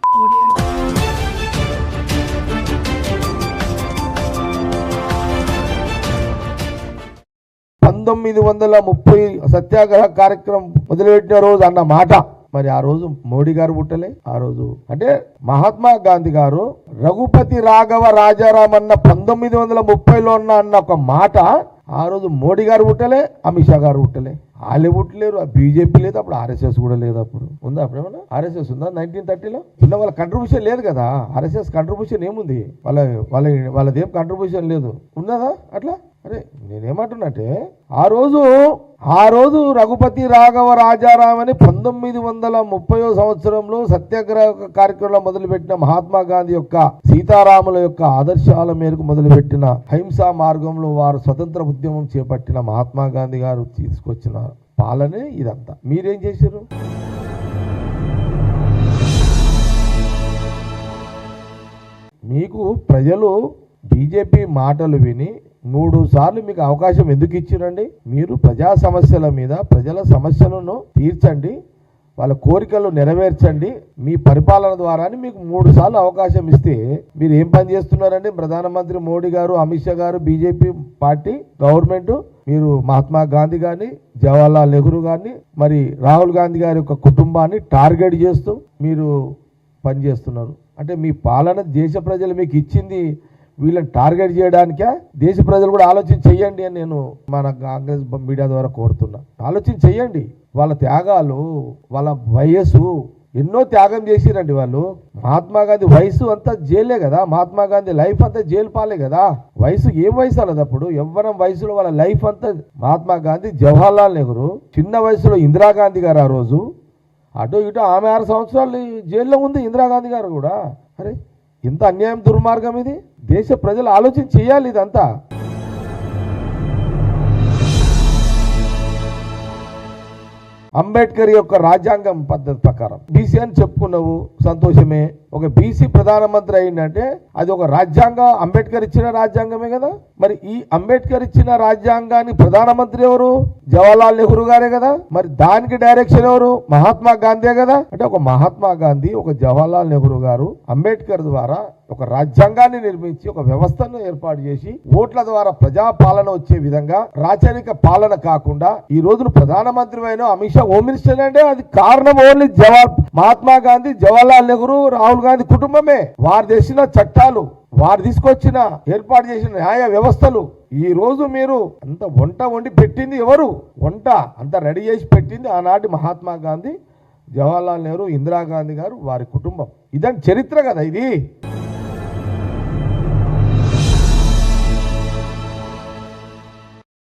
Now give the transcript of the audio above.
1930 సత్యాగ్రహ కార్యక్రమం మొదలుపెట్టిన రోజు అన్న మాట మరి ఆ రోజు మోడీ గారు పుట్టలే. ఆ రోజు అంటే మహాత్మా గాంధీ గారు రఘుపతి రాఘవ రాజారాం అన్న 1930లో అన్న ఒక మాట ఆ రోజు మోడీ గారు పుట్టలే, అమిత్ షా గారు పుట్టలే. వాళ్ళే పుట్టలేరు. బీజేపీ లేదు, అప్పుడు ఆర్ఎస్ఎస్ కూడా లేదు. అప్పుడు ఉందా? అప్పుడు ఏమన్నా ఆర్ఎస్ఎస్ ఉందా 1930లో? ఉన్న వాళ్ళ కంట్రిబ్యూషన్ లేదు కదా. ఆర్ఎస్ఎస్ కంట్రిబ్యూషన్ ఏముంది? వాళ్ళదేం కంట్రిబ్యూషన్ లేదు. ఉన్నదా అట్లా? అరే నేనేమంటున్నట్టే ఆ రోజు రఘుపతి రాఘవ రాజారాం అని 1930 సంవత్సరంలో సత్యాగ్రహ కార్యక్రమంలో మొదలుపెట్టిన మహాత్మా గాంధీ యొక్క సీతారాముల యొక్క ఆదర్శాల మేరకు మొదలుపెట్టిన అహింసా మార్గంలో వారు స్వతంత్ర ఉద్యమం చేపట్టిన మహాత్మా గాంధీ గారు తీసుకొచ్చిన పాలనే ఇదంతా. మీరేం చేశారు? మీకు ప్రజలు బీజేపీ మాటలు విని 3 సార్లు మీకు అవకాశం ఎందుకు ఇచ్చిరండి? మీరు ప్రజా సమస్యల మీద ప్రజల సమస్యలను తీర్చండి, వాళ్ళ కోరికలు నెరవేర్చండి మీ పరిపాలన ద్వారా అని మీకు 3 సార్లు అవకాశం ఇస్తే మీరు ఏం పని చేస్తున్నారండి? ప్రధానమంత్రి మోడీ గారు, అమిత్ షా గారు, బీజేపీ పార్టీ గవర్నమెంట్ మీరు మహాత్మా గాంధీ గారిని, జవహర్లాల్ నెహ్రూ గారిని, మరి రాహుల్ గాంధీ గారి యొక్క కుటుంబాన్ని టార్గెట్ చేస్తూ మీరు పనిచేస్తున్నారు. అంటే మీ పాలన దేశ ప్రజలు మీకు ఇచ్చింది వీళ్ళని టార్గెట్ చేయడానికే. దేశ ప్రజలు కూడా ఆలోచన చెయ్యండి అని నేను మన కాంగ్రెస్ మీడియా ద్వారా కోరుతున్నా. ఆలోచన చెయ్యండి. వాళ్ళ త్యాగాలు, వాళ్ళ వయస్సు, ఎన్నో త్యాగం చేసిరండి వాళ్ళు. మహాత్మా గాంధీ వయసు అంతా జైలే కదా. మహాత్మా గాంధీ లైఫ్ అంతా జైలు పాలే కదా. వయసు ఏం వయసు అన్నది అప్పుడు? యవ్వనం వయసులో వాళ్ళ లైఫ్ అంతా. మహాత్మా గాంధీ, జవహర్లాల్ నెహ్రూ, చిన్న వయసులో ఇందిరాగాంధీ గారు, ఆ రోజు అటు ఇటు ఆమె 6 సంవత్సరాలు జైల్లో ఉంది ఇందిరాగాంధీ గారు కూడా. అరే ఇంత అన్యాయం, దుర్మార్గం ఇది. దేశ ప్రజలు ఆలోచన చేయాలి ఇదంతా. అంబేద్కర్ యొక్క రాజ్యాంగం పద్ధతి ప్రకారం బీసీ అని చెప్పుకున్నావు, సంతోషమే. ఒక బీసీ ప్రధానమంత్రి అయిందంటే అది ఒక రాజ్యాంగం, అంబేద్కర్ ఇచ్చిన రాజ్యాంగమే కదా. మరి ఈ అంబేద్కర్ ఇచ్చిన రాజ్యాంగానికి ప్రధానమంత్రి ఎవరు? జవహర్లాల్ నెహ్రూ గారే కదా. మరి దానికి డైరెక్షన్ ఎవరు? మహాత్మా గాంధీ కదా. అంటే ఒక మహాత్మా గాంధీ, ఒక జవహర్లాల్ నెహ్రూ గారు అంబేద్కర్ ద్వారా ఒక రాజ్యాంగాన్ని నిర్మించి ఒక వ్యవస్థను ఏర్పాటు చేసి ఓట్ల ద్వారా ప్రజా పాలన వచ్చే విధంగా, రాచరిక పాలన కాకుండా ఈ రోజున ప్రధానమంత్రి అయిన అమిత్ షా హోమ్ మినిస్టర్ అంటే అది కారణం ఓన్లీ మహాత్మా గాంధీ, జవహర్లాల్ నెహ్రూ, రాహుల్ గాంధీ కుటుంబమే. వారు తెచ్చిన చట్టాలు, వారు తీసుకొచ్చిన ఏర్పాటు చేసిన న్యాయ వ్యవస్థలు. ఈ రోజు మీరు అంత వంట వండి పెట్టింది ఎవరు? వంట అంత రెడీ చేసి పెట్టింది ఆనాటి మహాత్మా గాంధీ, జవహర్లాల్ నెహ్రూ, ఇందిరాగాంధీ గారు, వారి కుటుంబం. ఇదని చరిత్ర కదా ఇది.